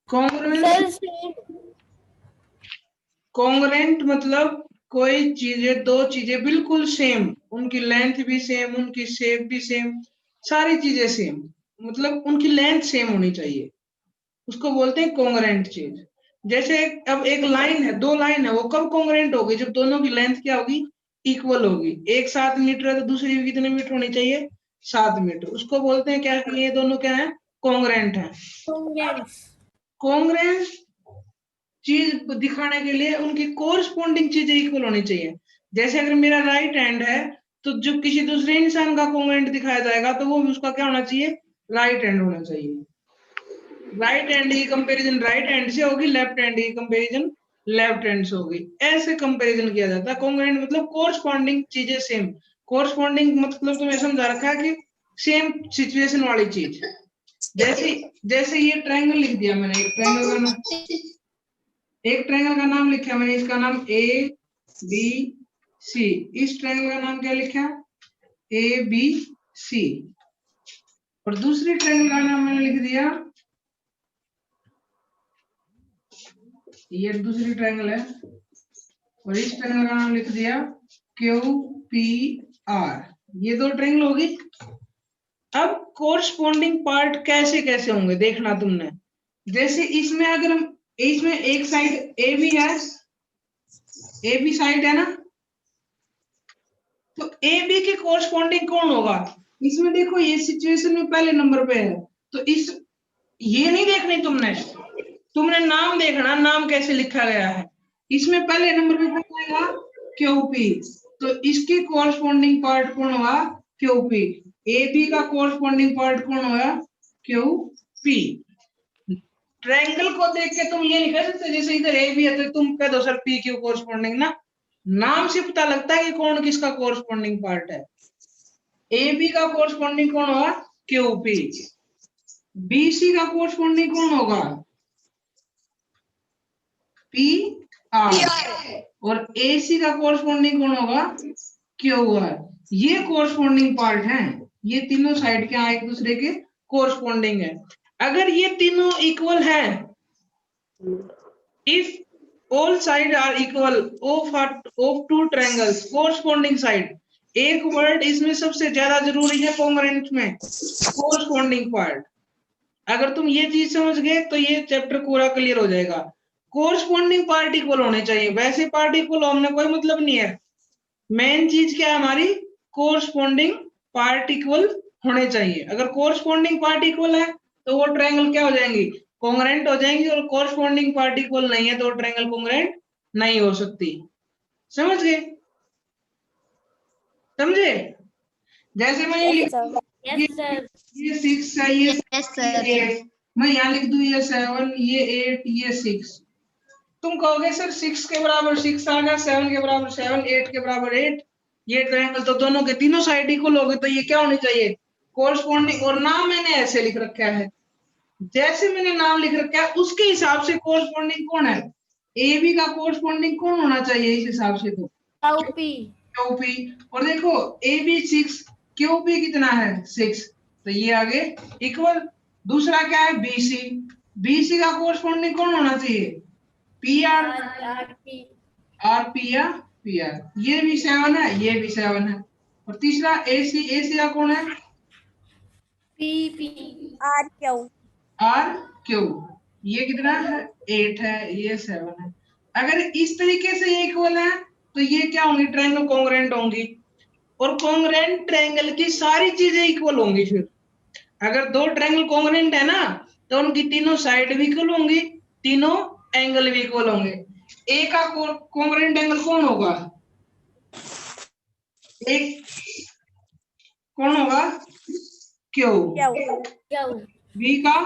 Congruent, congruent मतलब कोई चीजें, दो चीजें बिल्कुल सेम, उनकी लेंथ भी सेम, उनकी शेप भी सेम, सारी चीजें सेम, मतलब उनकी लेंथ सेम होनी चाहिए, उसको बोलते हैं कॉन्ग्रुएंट चीज। जैसे अब एक लाइन है, दो लाइन है, वो कब कॉन्ग्रुएंट होगी? जब दोनों की लेंथ क्या होगी? इक्वल होगी। एक 7 मीटर है तो दूसरी भी कितने मीटर होनी चाहिए? 7 मीटर। उसको बोलते हैं क्या कि ये दोनों क्या है? कॉन्ग्रुएंट है। कॉन्ग्रुएंट चीज दिखाने के लिए उनकी कोरस्पॉन्डिंग चीजें इक्वल होनी चाहिए। जैसे अगर मेरा राइट हैंड है तो जो किसी दूसरे इंसान का कॉन्ग्रुएंट दिखाया जाएगा तो वो उसका क्या होना चाहिए? राइट हैंड होना चाहिए। राइट हैंड की कंपैरिजन राइट हैंड से होगी, लेफ्ट हैंड की कंपैरिजन लेफ्ट हैंड से होगी। ऐसे कंपैरिजन किया जाता है। कॉन्ग्रुएंट मतलब कोरस्पॉन्डिंग चीजें सेम। कोरस्पॉन्डिंग मतलब तुम्हें समझा रखा है कि सेम सिचुएशन वाली चीज। जैसे जैसे ये ट्रायंगल लिख दिया मैंने, एक ट्रायंगल का नाम लिखा मैंने, इसका नाम ए बी सी। इस ट्रायंगल का नाम क्या लिखा? A B C. और दूसरी ट्रायंगल का नाम मैंने लिख दिया, ये दूसरी ट्रायंगल है, और इस ट्रायंगल का नाम लिख दिया क्यू पी आर। ये दो ट्रायंगल होगी। अब कोरस्पॉन्डिंग पार्ट कैसे कैसे होंगे देखना तुमने। जैसे इसमें अगर हम, इसमें एक साइड ए बी है, ए बी साइड है ना, तो ए बी के कोरस्पॉन्डिंग कौन होगा? इसमें देखो ये सिचुएशन में पहले नंबर पे है, तो इस, ये नहीं देखनी तुमने, तुमने नाम देखना, नाम कैसे लिखा गया है। इसमें पहले नंबर पे कौन आएगा? क्यूपी। तो इसके कोरस्पॉन्डिंग पार्ट कौन होगा? क्यूपी। ए बी का कोरस्पॉन्डिंग पार्ट कौन होगा? क्यूपी। ट्रायंगल को देख के तुम ये नहीं कह सकते जैसे इधर ए बी है तो तुम कह दो सर पी क्यू कोरस्पॉन्डिंग ना। नाम से पता लगता है कि कौन किसका कोरस्पॉन्डिंग पार्ट है। ए बी का कोरस्पॉन्डिंग कौन होगा? क्यूपी। बी सी का कोरस्पॉन्डिंग कौन होगा? P R. और ए सी का कोरस्पॉन्डिंग कौन होगा? Q R. ये कोरस्पॉन्डिंग पार्ट है, ये तीनों साइड के एक दूसरे के कोरस्पॉन्डिंग है। अगर ये तीनों इक्वल है, if all sides are equal of two triangles corresponding side, एक वर्ड इसमें सबसे ज्यादा जरूरी है कॉन्ग्रुएंट में, कोरस्पॉन्डिंग पार्ट। अगर तुम ये चीज समझ गए तो ये चैप्टर पूरा क्लियर हो जाएगा। कोरस्पॉन्डिंग पार्ट इक्वल होने चाहिए, वैसे पार्ट इक्वल होने कोई मतलब नहीं है। मेन चीज क्या है हमारी? कोरस्पॉन्डिंग पार्ट इक्वल होने चाहिए। अगर कोरस्पॉन्डिंग पार्ट इक्वल है तो वो ट्रायंगल क्या हो जाएंगी? कॉन्ग्रुएंट हो जाएंगी। और कोरस्पॉन्डिंग पार्ट इक्वल नहीं है तो ट्रायंगल कॉन्ग्रुएंट नहीं हो सकती। समझ गए? समझे? जैसे मैं ये लिख, ये 6 है, ये 8, मैं यहाँ लिख दूं ये 7, ये 8, ये 6। तुम कहोगे सर 6 के बराबर 6 आ गया, 7 के बराबर 7, 8 के बराबर 8, ये ट्रायंगल तो दोनों के तीनों साइड इक्वल हो गए, तो ये क्या होनी चाहिए? कोरस्पॉन्डिंग। और नाम मैंने ऐसे लिख रखा है, जैसे मैंने नाम लिख रखा है उसके हिसाब से कोरस्पॉन्डिंग कौन है? ए बी का कोरस्पॉन्डिंग कौन होना चाहिए इस हिसाब से? तो क्यूपी। और देखो ए बी 6, क्यूपी कितना है? 6, तो ये आगे इक्वल। दूसरा क्या है? बीसी। बीसी का कोरस्पॉन्डिंग कौन होना चाहिए? P R. आर पी या पी आर। ये भी 7 है, ये भी 7 है। और तीसरा एसी, एसी का कौन है? R Q. R Q. ये कितना है? 8 है, ये 7 है। अगर इस तरीके से ये इक्वल है तो ये क्या होंगी? ट्रायंगल कॉन्ग्रुएंट होंगी। और कॉन्ग्रुएंट ट्रायंगल की सारी चीजें इक्वल होंगी। फिर अगर दो ट्रायंगल कॉन्ग्रुएंट है ना तो उनकी तीनों साइड भी इक्वल होंगी, तीनों एंगल भी इक्वल होंगे। ए का कॉन्ग्रुएंट एंगल कौन होगा? एक कौन होगा? क्यू। बी का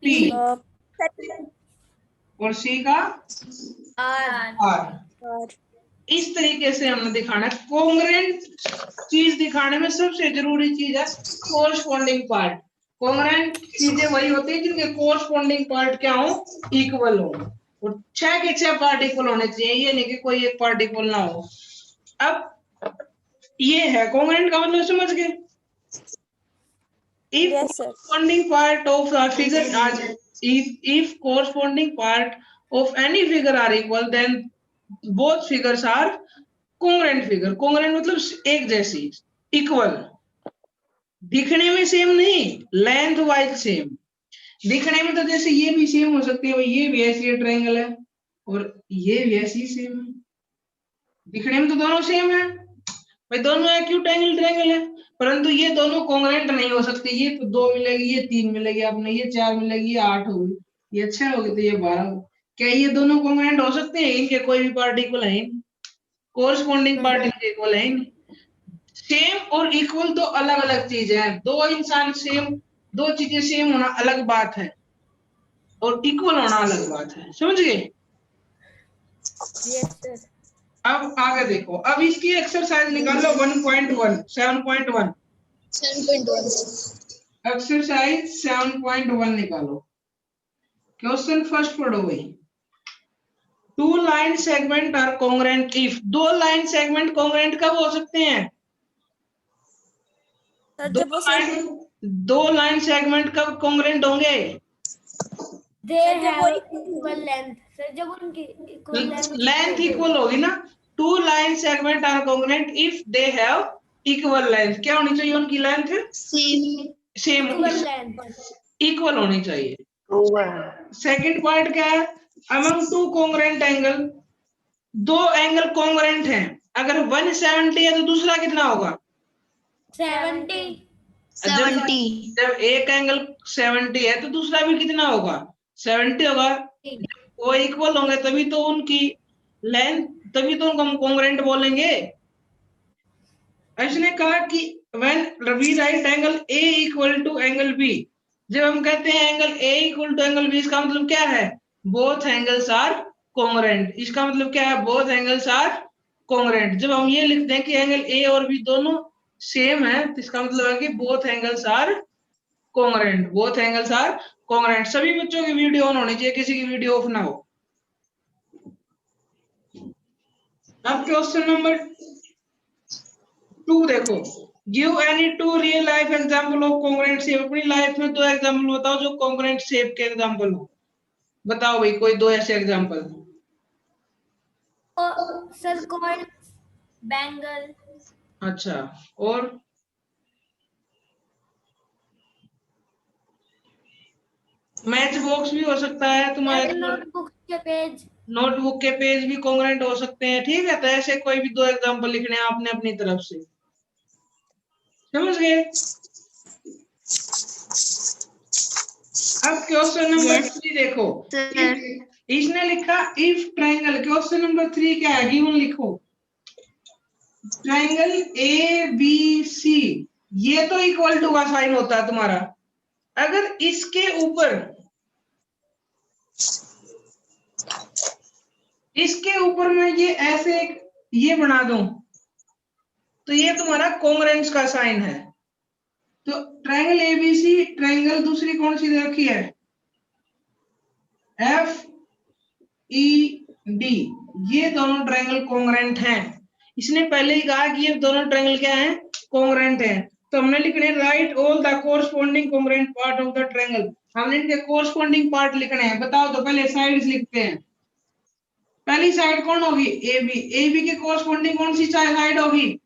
पी। और सी का आर। इस तरीके से हमने दिखाना है। कॉन्ग्रुएंट चीज दिखाने में सबसे जरूरी चीज है कोरस्पॉन्डिंग पार्ट। कॉन्ग्रुएंट चीजें वही होती है जिनके कोरस्पॉन्डिंग पार्ट क्या हो? इक्वल हो। और 6 के 6 पार्ट इक्वल होने चाहिए, ये नहीं कि कोई एक पार्ट इक्वल ना हो। अब ये है कॉन्ग्रुएंट का मतलब, समझ गए? If corresponding part of a figure if corresponding part of any figure are equal, then both figures are congruent figure. Congruent मतलब एक जैसी, equal. दिखने में सेम नहीं, लेंथ वाइज सेम. दिखने में तो जैसे ये भी सेम हो सकती है, ये भी ऐसी ट्रायंगल है और ये भी ऐसी सेम है. दिखने में तो दोनों सेम है भाई, दोनों एक्यूट एंगल ट्रायंगल है, परंतु ये दोनों कॉन्ग्रुएंट नहीं हो सकते. ये तो 2 मिलेगी, ये 3 मिलेगी, आपने ये 4 मिलेगी, ये 8 होगी, ये 6 होगी, तो ये 12 होगी. क्या ये दोनों कॉन्ग्रुएंट हो सकते हैं? इनके कोई भी पार्ट इक्वल है नहीं, कोरस्पॉन्डिंग पार्ट इनके इक्वल है नहीं. सेम और इक्वल तो अलग अलग चीज है. दो इंसान सेम, दो चीजें सेम होना अलग बात है और इक्वल होना अलग बात है. समझ गए? Yes sir. अब आगे देखो, अब इसकी एक्सरसाइज निकालो 1.1 7.1 एक्सरसाइज 7.1 निकालो. क्वेश्चन फर्स्ट पढ़ो भाई. Two line segment are congruent if. दो लाइन सेगमेंट कॉन्ग्रुएंट कब हो सकते हैं? दो लाइन सेगमेंट कब कॉन्ग्रुएंट होंगे? They have equal length. Sir जब उनकी इक्वल लेंथ इक्वल होगी ना. Two line segment are congruent if they have equal length. क्या होनी चाहिए उनकी लेंथ? सेम इक्वल होनी चाहिए. सेकंड पॉइंट क्या है? अमंग टू कॉन्ग्रुएंट एंगल, दो एंगल कॉन्ग्रुएंट हैं, अगर 170 है तो दूसरा कितना होगा? 70. जब एक एंगल 70 है तो दूसरा भी कितना होगा? 70 होगा. वो इक्वल होंगे तभी तो उनकी लेंथ, तभी तो उनको हम कॉन्ग्रुएंट बोलेंगे. इसने कहा कि when we write angle A equal to angle B, जब हम कहते हैं angle A equal to angle B, इसका मतलब क्या है? both angles are congruent. इसका मतलब क्या है? both angles are congruent. जब हम ये लिखते हैं कि एंगल A और B दोनों सेम है, तो इसका मतलब है कि both angles are congruent. both angles are congruent. सभी बच्चों की वीडियो ऑन होनी चाहिए, किसी की वीडियो ऑफ ना हो. अब क्वेश्चन नंबर 2 देखो. Give any two real life example of congruent shape. अपनी लाइफ में दो एग्जांपल बताओ जो कॉन्ग्रुएंट शेप के एग्जांपल हो. बताओ भाई कोई दो ऐसे एग्जांपल. Circle, bangle. अच्छा, और मैच बॉक्स भी हो सकता है तुम्हारे. नोटबुक के पेज भी कॉन्ग्रुएंट हो सकते हैं. ठीक है, तो ऐसे कोई भी दो एग्जांपल लिखने हैं आपने अपनी तरफ से. समझ गए? अब क्वेश्चन नंबर 3 देखो. इसने लिखा इफ ट्रायंगल. क्वेश्चन नंबर 3 क्या है? गिवन लिखो. ट्रायंगल ए बी सी, ये तो इक्वल टू का साइन होता है तुम्हारा. अगर इसके ऊपर मैं ये ऐसे ये बना दूं तो ये तुम्हारा कॉन्ग्रुएंस का साइन है. तो ट्रायंगल एबीसी, ट्रायंगल दूसरी कौन सी रखी है? F E D. ये दोनों ट्रायंगल कॉन्ग्रुएंट हैं. इसने पहले ही कहा कि ये दोनों ट्रायंगल क्या हैं? कॉन्ग्रुएंट हैं. तो हमने लिखने right all the corresponding congruent part of the triangle. हमने इनके कोरस्पॉन्डिंग पार्ट लिखने हैं. बताओ तो पहले साइड्स लिखते हैं. पहली साइड कौन होगी? A B. ए बी के कोरस्पॉन्डिंग कौन सी साइड होगी?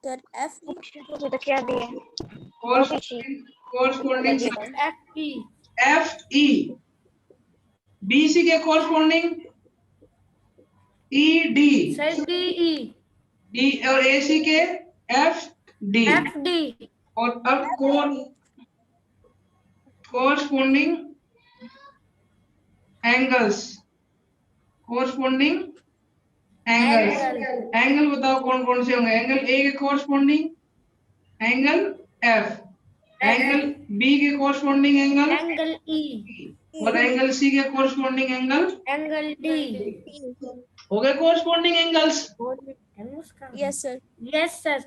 सर एफ तो क्या दिया? Corresponding F E. B C के corresponding E D. Sir D E. D और ए सी के एफ डी. और अब कोरस्पॉन्डिंग एंगल्स. कोरस्पॉन्डिंग एंगल बताओ कौन कौन से होंगे? एंगल ए के corresponding angle F, angle B के कोरस्पॉन्डिंग एंगल ई, और एंगल सी के कोरस्पॉन्डिंग एंगल डी. हो गए corresponding angles? Yes sir. Yes sir.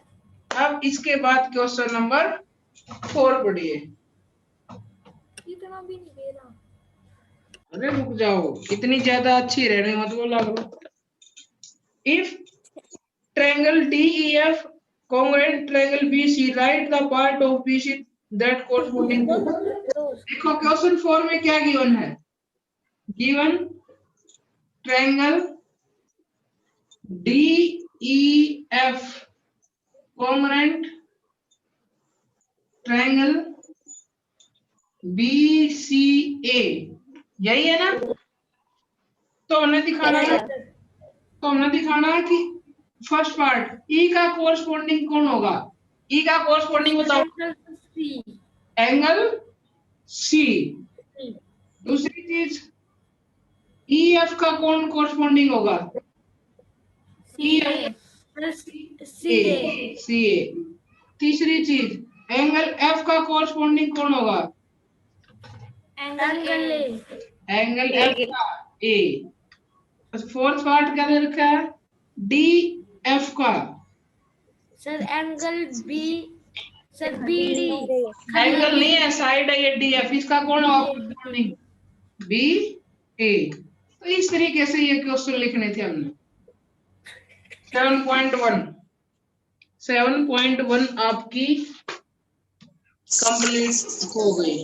अब इसके बाद क्वेश्चन नंबर 4 पढ़िए. इतना भी नहीं दे रहा. अरे रुक जाओ, इतनी ज्यादा अच्छी रहने मत बोला करो. If triangle DEF congruent triangle BC, write the part of BC that corresponding to. देखो क्वेश्चन 4 में क्या गिवन है? Given triangle DEF congruent triangle BCA, यही है ना? तो हमने दिखाना है कि फर्स्ट पार्ट E का कोरस्पोंडिंग कौन होगा? E का कोरस्पोंडिंग बताओ। Angle C। दूसरी चीज EF का कौन कोरस्पोंडिंग होगा? CA। तीसरी चीज एंगल F का कोरस्पोंडिंग कौन होगा? एंगल F का A। फोर्थ पार्ट क्या दे रखा है? DF का। Sir angle B, sir BD angle नहीं है, साइड है ये DF, इसका कौन होगा? BA। तो इस तरीके से ये क्वेश्चन लिखने थे हमने। 7.1 आपकी कंप्लीट हो गई।